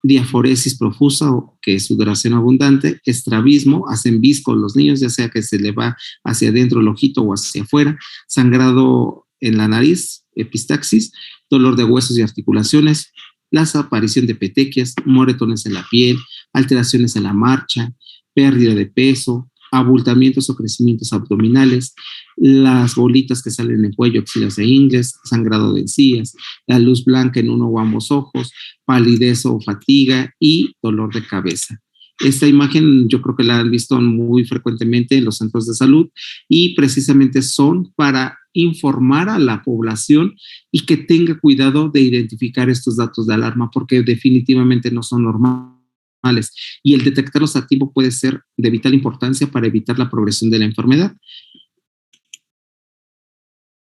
diaforesis profusa, que es sudoración abundante, estrabismo, hacen visco los niños, ya sea que se le va hacia adentro el ojito o hacia afuera, sangrado en la nariz, epistaxis, dolor de huesos y articulaciones, la aparición de petequias, moretones en la piel, alteraciones en la marcha, pérdida de peso, abultamientos o crecimientos abdominales, las bolitas que salen en el cuello, axilas e ingles, sangrado de encías, la luz blanca en uno o ambos ojos, palidez o fatiga y dolor de cabeza. Esta imagen yo creo que la han visto muy frecuentemente en los centros de salud y precisamente son para informar a la población y que tenga cuidado de identificar estos datos de alarma porque definitivamente no son normales y el detectarlos a tiempo puede ser de vital importancia para evitar la progresión de la enfermedad.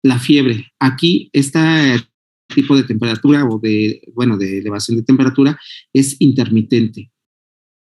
La fiebre. Aquí este tipo de temperatura o de elevación de temperatura es intermitente.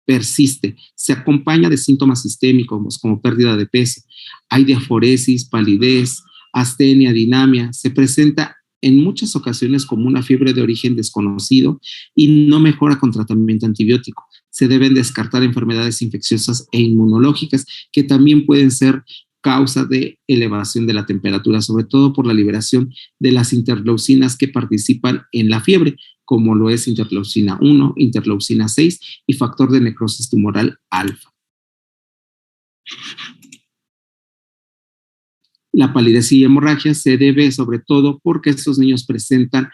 Persiste, se acompaña de síntomas sistémicos como pérdida de peso, hay diaforesis, palidez, astenia, dinamia, se presenta en muchas ocasiones como una fiebre de origen desconocido y no mejora con tratamiento antibiótico. Se deben descartar enfermedades infecciosas e inmunológicas que también pueden ser causa de elevación de la temperatura, sobre todo por la liberación de las interleucinas que participan en la fiebre, como lo es interleucina 1, interleucina 6 y factor de necrosis tumoral alfa. La palidez y hemorragia se debe sobre todo porque estos niños presentan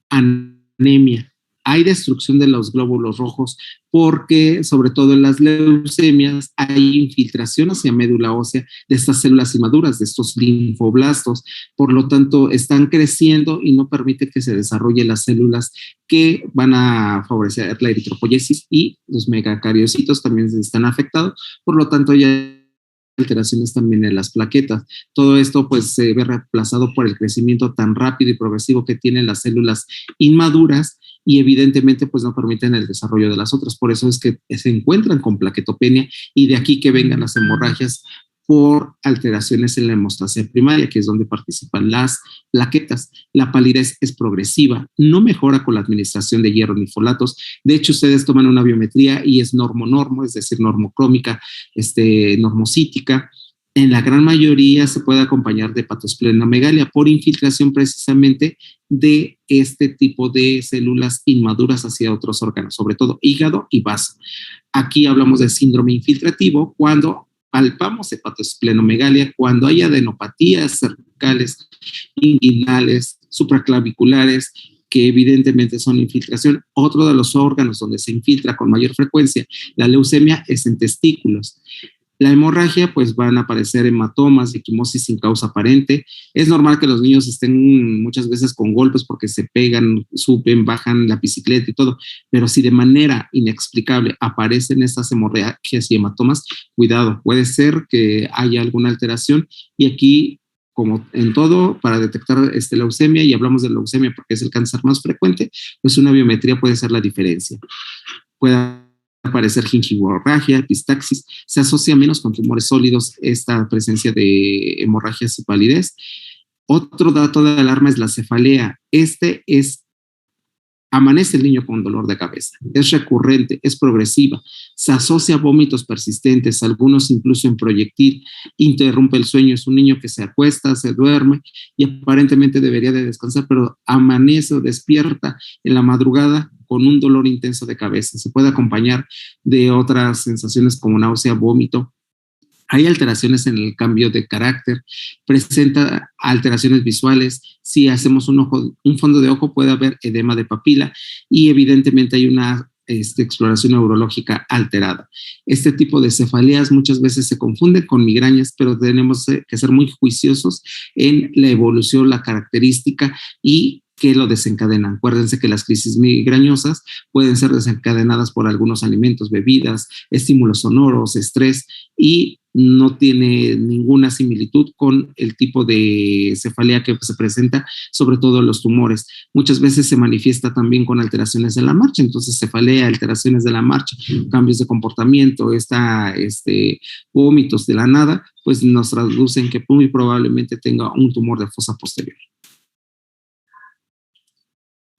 anemia. Hay destrucción de los glóbulos rojos porque, sobre todo en las leucemias, hay infiltración hacia médula ósea de estas células inmaduras, de estos linfoblastos. Por lo tanto, están creciendo y no permite que se desarrollen las células que van a favorecer la eritropoyesis y los megacariocitos también están afectados. Por lo tanto, ya alteraciones también en las plaquetas. Todo esto pues se ve reemplazado por el crecimiento tan rápido y progresivo que tienen las células inmaduras y evidentemente pues no permiten el desarrollo de las otras. Por eso es que se encuentran con plaquetopenia y de aquí que vengan las hemorragias por alteraciones en la hemostasia primaria, que es donde participan las plaquetas. La palidez es progresiva, no mejora con la administración de hierro ni folatos. De hecho, ustedes toman una biometría y es normo-normo, es decir, normocrómica, normocítica. En la gran mayoría se puede acompañar de hepatosplenomegalia por infiltración precisamente de este tipo de células inmaduras hacia otros órganos, sobre todo hígado y vaso. Aquí hablamos de síndrome infiltrativo cuando palpamos hepatosplenomegalia, cuando hay adenopatías cervicales, inguinales, supraclaviculares que evidentemente son infiltración. Otro de los órganos donde se infiltra con mayor frecuencia la leucemia es en testículos. La hemorragia, pues van a aparecer hematomas, equimosis sin causa aparente. Es normal que los niños estén muchas veces con golpes porque se pegan, suben, bajan la bicicleta y todo, pero si de manera inexplicable aparecen estas hemorragias y hematomas, cuidado, puede ser que haya alguna alteración y aquí, como en todo, para detectar leucemia, y hablamos de leucemia porque es el cáncer más frecuente, pues una biometría puede ser la diferencia. Puede aparecer gingivomorragia, epistaxis, se asocia menos con tumores sólidos esta presencia de hemorragias y palidez. Otro dato de alarma es la cefalea. Amanece el niño con dolor de cabeza, es recurrente, es progresiva, se asocia a vómitos persistentes, algunos incluso en proyectil, interrumpe el sueño, es un niño que se acuesta, se duerme y aparentemente debería de descansar, pero amanece o despierta en la madrugada con un dolor intenso de cabeza. Se puede acompañar de otras sensaciones como náusea, vómito. Hay alteraciones en el cambio de carácter, presenta alteraciones visuales. Si hacemos un fondo de ojo, puede haber edema de papila y evidentemente hay una exploración neurológica alterada. Este tipo de cefaleas muchas veces se confunden con migrañas, pero tenemos que ser muy juiciosos en la evolución, la característica y qué lo desencadenan. Acuérdense que las crisis migrañosas pueden ser desencadenadas por algunos alimentos, bebidas, estímulos sonoros, estrés, y no tiene ninguna similitud con el tipo de cefalea que se presenta, sobre todo en los tumores. Muchas veces se manifiesta también con alteraciones de la marcha, entonces cefalea, alteraciones de la marcha, cambios de comportamiento, vómitos de la nada, pues nos traducen que muy probablemente tenga un tumor de fosa posterior.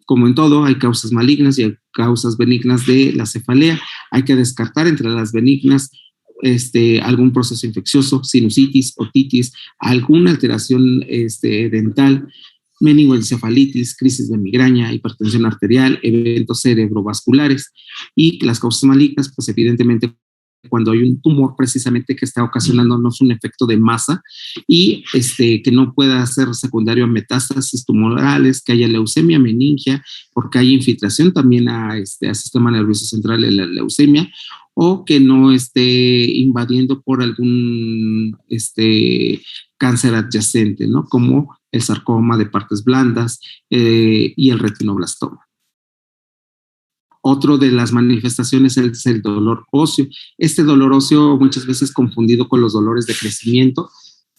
Como en todo, hay causas malignas y hay causas benignas de la cefalea. Hay que descartar entre las benignas algún proceso infeccioso, sinusitis, otitis, alguna alteración dental, meningoencefalitis, crisis de migraña, hipertensión arterial, eventos cerebrovasculares. Y las causas malignas, pues evidentemente cuando hay un tumor precisamente que está ocasionándonos un efecto de masa y que no pueda ser secundario a metástasis tumorales, que haya leucemia, meningia, porque hay infiltración también a sistema nervioso central de la leucemia, o que no esté invadiendo por algún cáncer adyacente, ¿no? Como el sarcoma de partes blandas y el retinoblastoma. Otro de las manifestaciones es el dolor óseo. Este dolor óseo muchas veces confundido con los dolores de crecimiento,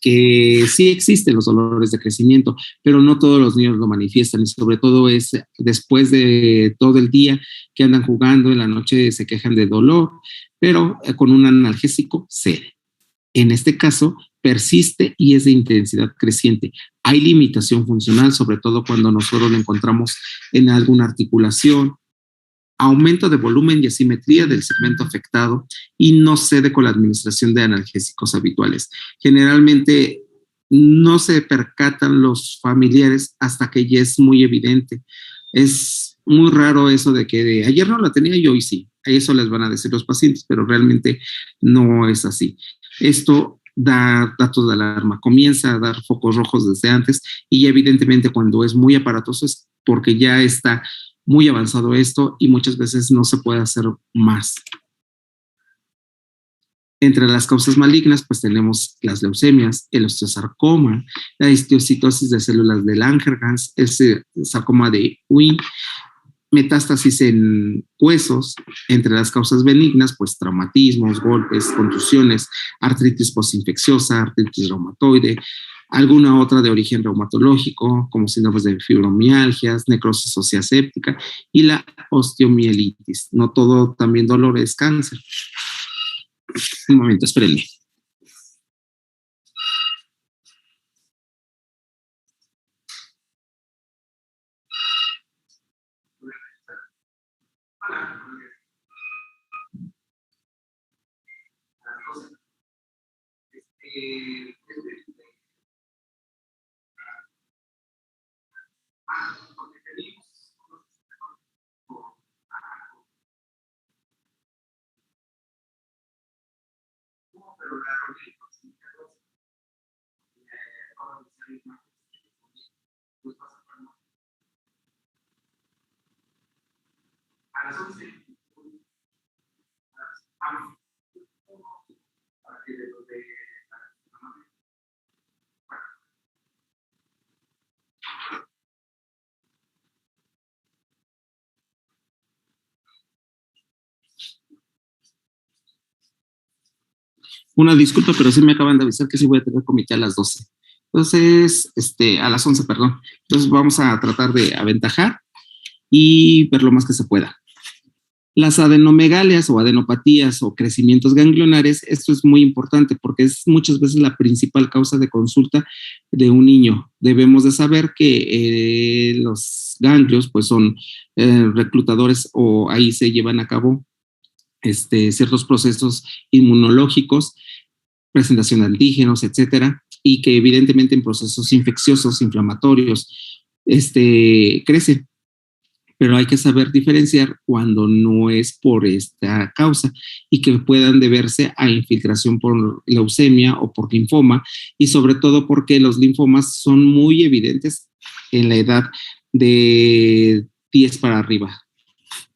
que sí existen los dolores de crecimiento, pero no todos los niños lo manifiestan y sobre todo es después de todo el día que andan jugando, en la noche se quejan de dolor, pero con un analgésico cede. En este caso, persiste y es de intensidad creciente. Hay limitación funcional, sobre todo cuando nosotros lo encontramos en alguna articulación, aumento de volumen y asimetría del segmento afectado y no cede con la administración de analgésicos habituales. Generalmente no se percatan los familiares hasta que ya es muy evidente. Es muy raro eso de que ayer no la tenía y hoy sí. Eso les van a decir los pacientes, pero realmente no es así. Esto da datos de alarma, comienza a dar focos rojos desde antes y evidentemente cuando es muy aparatoso es porque ya está muy avanzado esto y muchas veces no se puede hacer más. Entre las causas malignas, pues tenemos las leucemias, el osteosarcoma, la histiocytosis de células de Langerhans, el sarcoma de Ewing, metástasis en huesos. Entre las causas benignas, pues traumatismos, golpes, contusiones, artritis postinfecciosa, artritis reumatoide, alguna otra de origen reumatológico, como síndromes de fibromialgias, necrosis ósea séptica y la osteomielitis. No todo también dolor es cáncer. Un momento, espérenme. Una disculpa, pero sí me acaban de avisar que sí voy a tener comité a las 12. Entonces, a las 11, perdón. Entonces vamos a tratar de aventajar y ver lo más que se pueda. Las adenomegalias o adenopatías o crecimientos ganglionares, esto es muy importante porque es muchas veces la principal causa de consulta de un niño. Debemos de saber que los ganglios pues son reclutadores o ahí se llevan a cabo ciertos procesos inmunológicos, presentación de antígenos, etcétera, y que evidentemente en procesos infecciosos, inflamatorios, crece. Pero hay que saber diferenciar cuando no es por esta causa y que puedan deberse a infiltración por leucemia o por linfoma, y sobre todo porque los linfomas son muy evidentes en la edad de 10 para arriba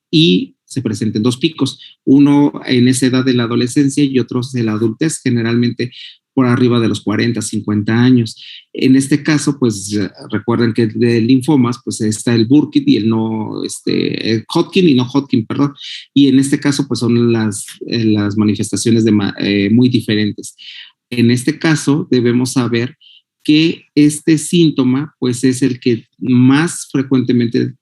y se presenten dos picos, uno en esa edad de la adolescencia y otros de la adultez, generalmente por arriba de los 40, 50 años. En este caso, pues recuerden que de linfomas, pues está el Burkitt y el no, el Hodgkin y no Hodgkin, perdón. Y en este caso, pues son las manifestaciones muy diferentes. En este caso, debemos saber que este síntoma, pues es el que más frecuentemente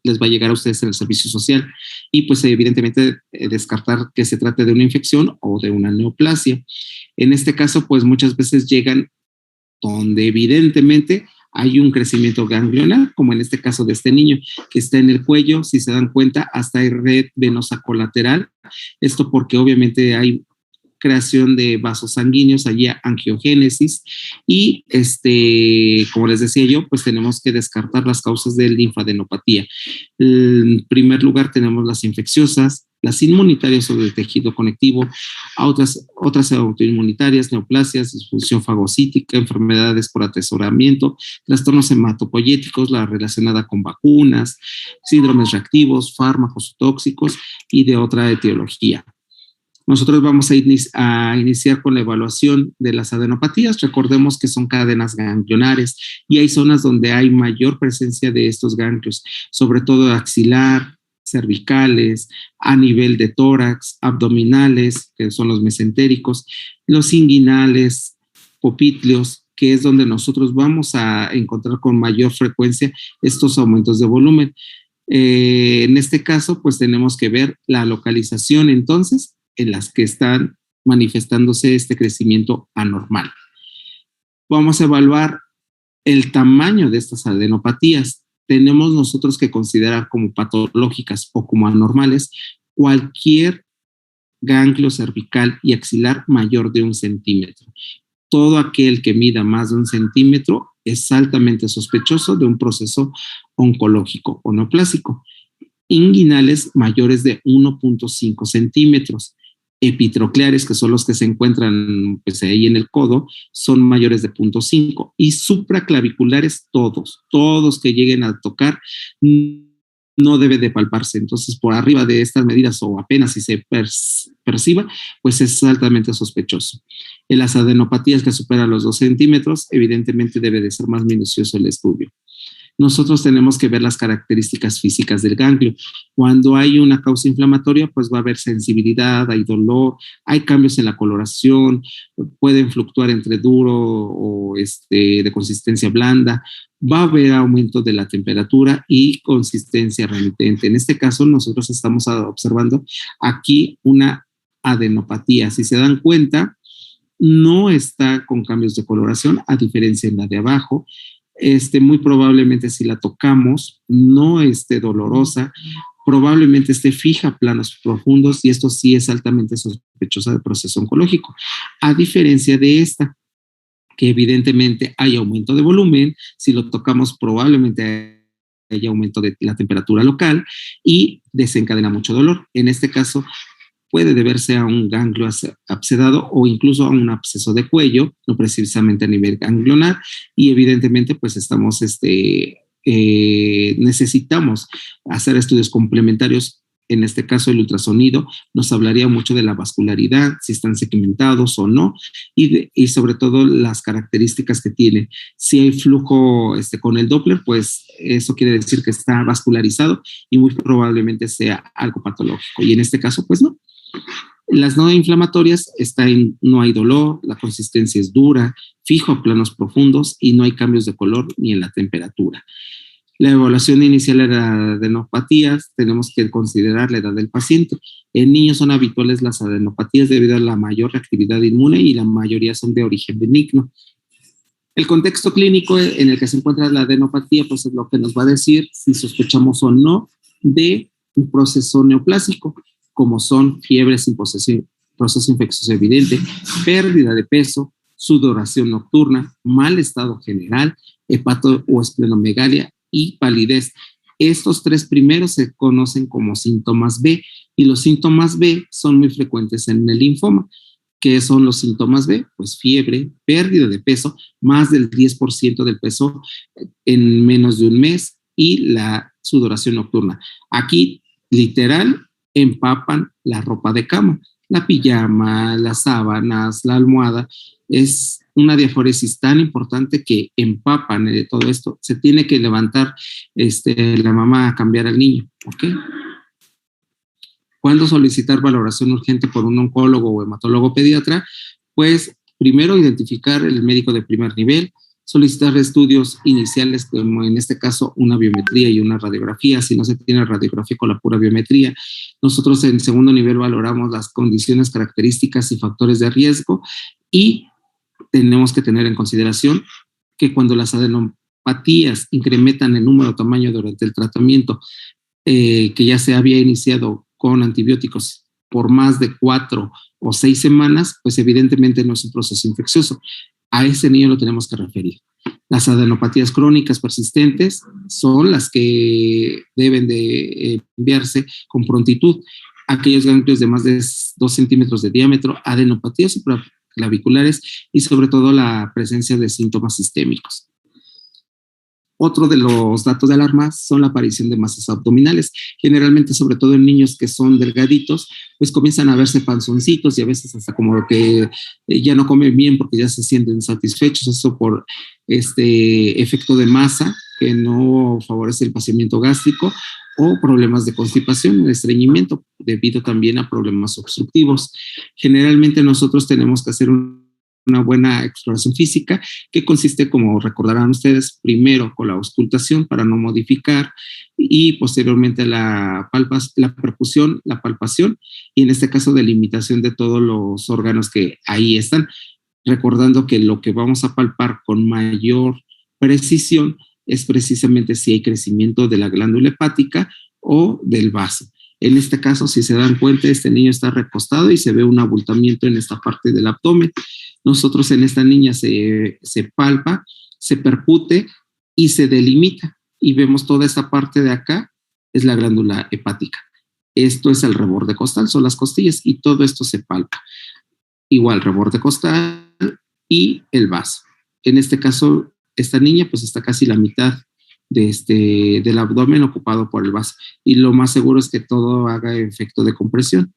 les va a llegar a ustedes en el servicio social y pues evidentemente descartar que se trate de una infección o de una neoplasia. En este caso, pues muchas veces llegan donde evidentemente hay un crecimiento ganglionar, como en este caso de este niño que está en el cuello, si se dan cuenta, hasta hay red venosa colateral. Esto porque obviamente hay creación de vasos sanguíneos, allí angiogénesis y como les decía yo, pues tenemos que descartar las causas de linfadenopatía. En primer lugar tenemos las infecciosas, las inmunitarias sobre el tejido conectivo, otras autoinmunitarias, neoplasias, disfunción fagocítica, enfermedades por atesoramiento, trastornos hematopoyéticos, la relacionada con vacunas, síndromes reactivos, fármacos tóxicos y de otra etiología. Nosotros vamos a iniciar con la evaluación de las adenopatías. Recordemos que son cadenas ganglionares y hay zonas donde hay mayor presencia de estos ganglios, sobre todo axilar, cervicales, a nivel de tórax, abdominales, que son los mesentéricos, los inguinales, popitlios, que es donde nosotros vamos a encontrar con mayor frecuencia estos aumentos de volumen. En este caso, pues tenemos que ver la localización entonces en las que están manifestándose este crecimiento anormal. Vamos a evaluar el tamaño de estas adenopatías. Tenemos nosotros que considerar como patológicas o como anormales cualquier ganglio cervical y axilar mayor de 1 centímetro. Todo aquel que mida más de 1 centímetro es altamente sospechoso de un proceso oncológico o neoplásico. Inguinales mayores de 1.5 centímetros. Epitrocleares, que son los que se encuentran pues, ahí en el codo, son mayores de 0.5 y supraclaviculares todos que lleguen a tocar no debe de palparse. Entonces, por arriba de estas medidas o apenas si se perciba, pues es altamente sospechoso. En las adenopatías que superan los 2 centímetros, evidentemente debe de ser más minucioso el estudio. Nosotros tenemos que ver las características físicas del ganglio. Cuando hay una causa inflamatoria, pues va a haber sensibilidad, hay dolor, hay cambios en la coloración, pueden fluctuar entre duro o de consistencia blanda, va a haber aumento de la temperatura y consistencia remitente. En este caso, nosotros estamos observando aquí una adenopatía. Si se dan cuenta, no está con cambios de coloración, a diferencia en la de abajo. Muy probablemente si la tocamos no esté dolorosa, probablemente esté fija a planos profundos y esto sí es altamente sospechosa de proceso oncológico, a diferencia de esta, que evidentemente hay aumento de volumen, si lo tocamos probablemente hay aumento de la temperatura local y desencadena mucho dolor. En este caso puede deberse a un ganglio abscedado o incluso a un absceso de cuello, no precisamente a nivel ganglionar, y evidentemente pues estamos necesitamos hacer estudios complementarios. En este caso, el ultrasonido nos hablaría mucho de la vascularidad, si están segmentados o no, y sobre todo las características que tiene. Si hay flujo con el Doppler, pues eso quiere decir que está vascularizado y muy probablemente sea algo patológico. Y en este caso, pues no. Las no inflamatorias no hay dolor, la consistencia es dura, fijo a planos profundos y no hay cambios de color ni en la temperatura. La evaluación inicial de adenopatías, tenemos que considerar la edad del paciente. En niños son habituales las adenopatías debido a la mayor reactividad inmune y la mayoría son de origen benigno. El contexto clínico en el que se encuentra la adenopatía, pues es lo que nos va a decir si sospechamos o no de un proceso neoplásico, como son fiebres sin proceso infeccioso evidente, pérdida de peso, sudoración nocturna, mal estado general, hepato o esplenomegalia y palidez. Estos tres primeros se conocen como síntomas B y los síntomas B son muy frecuentes en el linfoma. ¿Qué son los síntomas B? Pues fiebre, pérdida de peso, más del 10% del peso en menos de un mes y la sudoración nocturna. Aquí, literal, empapan la ropa de cama, la pijama, las sábanas, la almohada. Es una diaforesis tan importante que empapan de todo esto. Se tiene que levantar la mamá a cambiar al niño, ¿ok? ¿Cuándo solicitar valoración urgente por un oncólogo o hematólogo pediatra? Pues primero identificar el médico de primer nivel, solicitar estudios iniciales, como en este caso una biometría y una radiografía. Si no se tiene radiografía con la pura biometría, nosotros en segundo nivel valoramos las condiciones, características y factores de riesgo, y tenemos que tener en consideración que cuando las adenopatías incrementan el número o tamaño durante el tratamiento, que ya se había iniciado con antibióticos por más de 4 o 6 semanas, pues evidentemente no es un proceso infeccioso. A ese niño lo tenemos que referir. Las adenopatías crónicas persistentes son las que deben de enviarse con prontitud. Aquellos ganglios de más de 2 centímetros de diámetro, adenopatías supraclaviculares y sobre todo la presencia de síntomas sistémicos. Otro de los datos de alarma son la aparición de masas abdominales. Generalmente, sobre todo en niños que son delgaditos, pues comienzan a verse panzoncitos y a veces hasta como que ya no comen bien porque ya se sienten satisfechos. Eso por efecto de masa que no favorece el vaciamiento gástrico, o problemas de constipación, estreñimiento, debido también a problemas obstructivos. Generalmente nosotros tenemos que hacer una buena exploración física, que consiste, como recordarán ustedes, primero con la auscultación para no modificar, y posteriormente la percusión, la palpación, y en este caso delimitación de todos los órganos que ahí están, recordando que lo que vamos a palpar con mayor precisión es precisamente si hay crecimiento de la glándula hepática o del vaso. En este caso, si se dan cuenta, este niño está recostado y se ve un abultamiento en esta parte del abdomen. Nosotros en esta niña se palpa, se percute y se delimita, y vemos toda esta parte de acá, es la glándula hepática. Esto es el reborde costal, son las costillas, y todo esto se palpa. Igual, reborde costal y el vaso. En este caso, esta niña pues está casi la mitad del abdomen ocupado por el vaso, y lo más seguro es que todo haga efecto de compresión.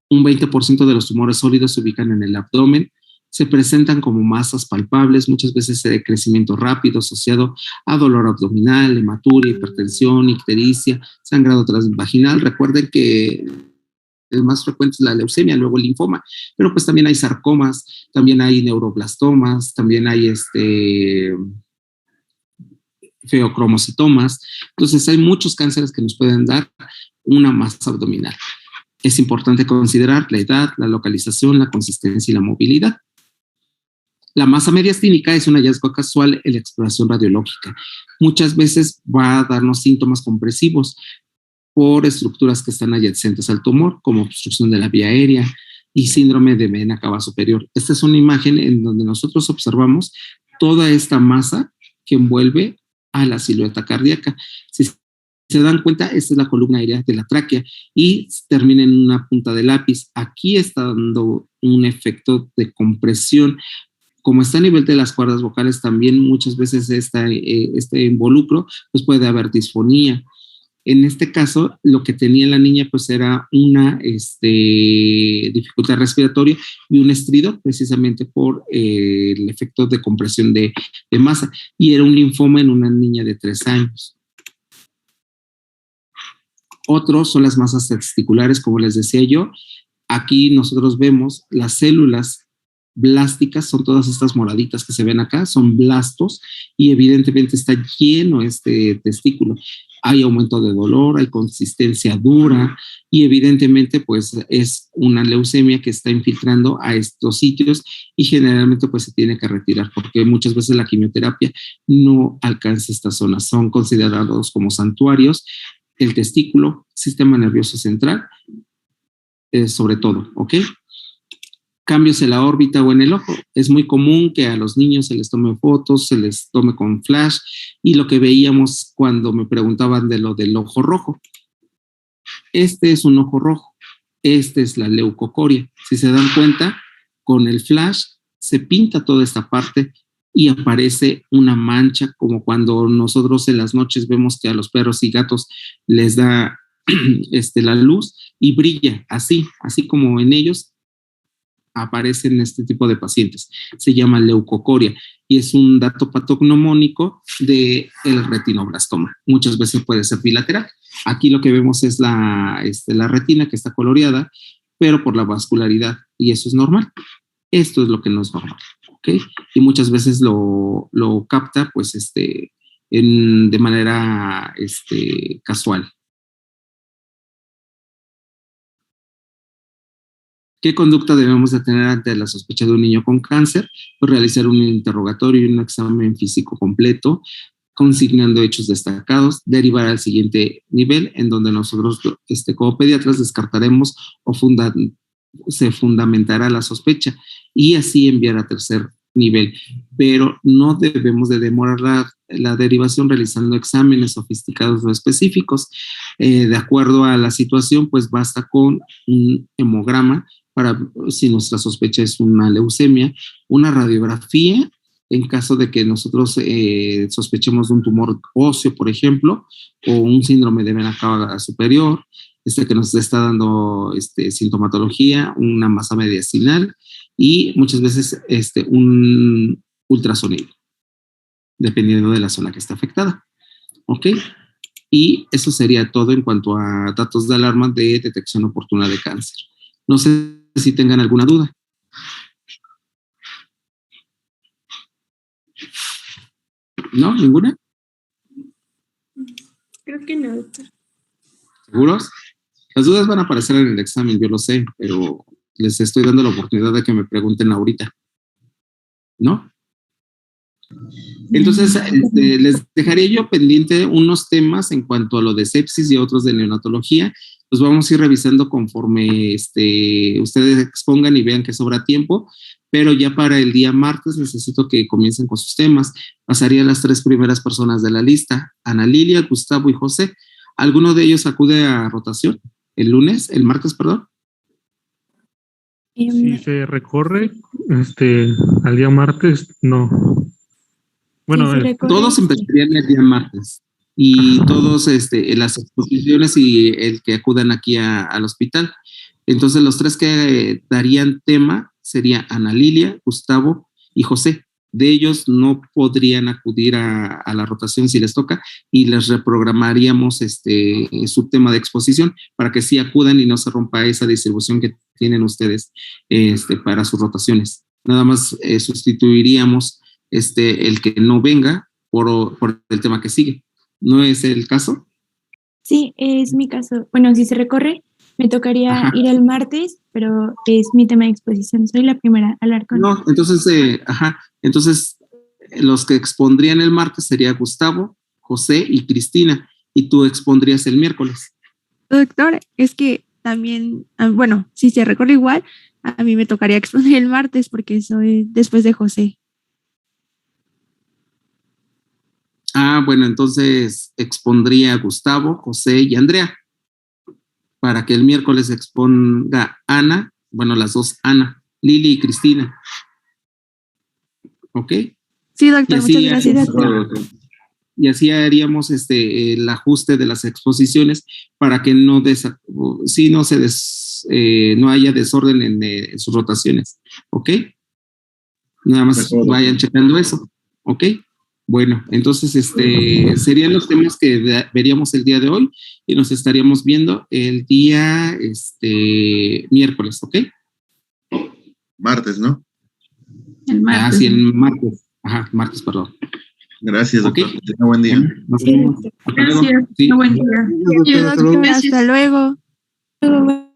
Un 20% de los tumores sólidos se ubican en el abdomen, se presentan como masas palpables, muchas veces de crecimiento rápido asociado a dolor abdominal, hematuria, hipertensión, ictericia, sangrado transvaginal. Recuerden que el más frecuente es la leucemia, luego el linfoma, pero pues también hay sarcomas, también hay neuroblastomas, también hay feocromocitomas. Entonces hay muchos cánceres que nos pueden dar una masa abdominal. Es importante considerar la edad, la localización, la consistencia y la movilidad. La masa mediastínica es un hallazgo casual en la exploración radiológica. Muchas veces va a darnos síntomas compresivos por estructuras que están adyacentes al tumor, como obstrucción de la vía aérea y síndrome de vena cava superior. Esta es una imagen en donde nosotros observamos toda esta masa que envuelve a la silueta cardíaca. Si se dan cuenta, esta es la columna aérea de la tráquea y termina en una punta de lápiz. Aquí está dando un efecto de compresión como está a nivel de las cuerdas vocales, también muchas veces este involucro, pues puede haber disfonía. En este caso, lo que tenía la niña pues era una dificultad respiratoria y un estridor, precisamente por el efecto de compresión de masa, y era un linfoma en una niña de 3 años. Otros son las masas testiculares, como les decía yo. Aquí nosotros vemos las células blásticas, son todas estas moraditas que se ven acá, son blastos, y evidentemente está lleno este testículo. Hay aumento de dolor, hay consistencia dura, y evidentemente pues es una leucemia que está infiltrando a estos sitios, y generalmente pues se tiene que retirar, porque muchas veces la quimioterapia no alcanza estas zonas. Son considerados como santuarios el testículo, sistema nervioso central, sobre todo, ¿ok? Cambios en la órbita o en el ojo. Es muy común que a los niños se les tome fotos, se les tome con flash, y lo que veíamos cuando me preguntaban de lo del ojo rojo. Este es un ojo rojo, este es la leucocoria. Si se dan cuenta, con el flash se pinta toda esta parte y aparece una mancha, como cuando nosotros en las noches vemos que a los perros y gatos les da la luz y brilla, así como en ellos aparecen este tipo de pacientes. Se llama leucocoria y es un dato patognomónico del retinoblastoma. Muchas veces puede ser bilateral. Aquí lo que vemos es la retina que está coloreada, pero por la vascularidad, y eso es normal. Esto es lo que no es normal, ¿ok? Y muchas veces lo capta, pues, de manera casual. ¿Qué conducta debemos de tener ante la sospecha de un niño con cáncer? Pues realizar un interrogatorio y un examen físico completo, consignando hechos destacados, derivar al siguiente nivel, en donde nosotros como pediatras descartaremos o se fundamentará la sospecha, y así enviar a tercer nivel. Pero no debemos de demorar la derivación realizando exámenes sofisticados o específicos. De acuerdo a la situación, pues basta con un hemograma para, si nuestra sospecha es una leucemia, una radiografía en caso de que nosotros sospechemos de un tumor óseo, por ejemplo, o un síndrome de vena cava superior, que nos está dando sintomatología, una masa mediastinal y muchas veces un ultrasonido, dependiendo de la zona que está afectada. ¿Ok? Y eso sería todo en cuanto a datos de alarma de detección oportuna de cáncer. No sé si tengan alguna duda. ¿No? ¿Ninguna? Creo que no, doctor. ¿Seguros? Las dudas van a aparecer en el examen, yo lo sé, pero les estoy dando la oportunidad de que me pregunten ahorita. ¿No? Entonces, les dejaré yo pendiente unos temas en cuanto a lo de sepsis y otros de neonatología. Los vamos a ir revisando conforme ustedes expongan y vean que sobra tiempo, pero ya para el día martes necesito que comiencen con sus temas. Pasaría a las 3 primeras personas de la lista: Ana Lilia, Gustavo y José. ¿Alguno de ellos acude a rotación el martes, perdón? Si se recorre al día martes, no. Bueno, Sí, todos empezarían el día martes y todos las exposiciones y el que acudan aquí al hospital. Entonces los 3 que darían tema sería Ana Lilia, Gustavo y José. De ellos no podrían acudir a la rotación si les toca, y les reprogramaríamos su tema de exposición para que sí acudan y no se rompa esa distribución que tienen ustedes para sus rotaciones. Nada más sustituiríamos el que no venga por el tema que sigue. ¿No es el caso? Sí, es mi caso. Bueno, si se recorre, me tocaría ir el martes, pero es mi tema de exposición. Soy la primera a hablar con. No, entonces los que expondrían el martes sería Gustavo, José y Cristina, y tú expondrías el miércoles. Doctor, es que también, bueno, si se recorre igual, a mí me tocaría exponer el martes porque soy después de José. Bueno, entonces expondría a Gustavo, José y Andrea, para que el miércoles exponga Ana, bueno, las dos Ana, Lili y Cristina. ¿Ok? Sí, doctor, Y así muchas gracias. Y así haríamos el ajuste de las exposiciones para que no haya desorden en sus rotaciones. ¿Ok? Nada más vayan checando eso. ¿Ok? Bueno, entonces serían los temas que veríamos el día de hoy y nos estaríamos viendo el día miércoles. ¿Ok? Martes, ¿no? El martes. Ah, sí, el martes. Ajá, martes, perdón. Gracias, doctor. Ok. Tenga buen día. Nos vemos. Hasta luego. Gracias. Sí. Buen día. Doctor, hasta luego. Luego,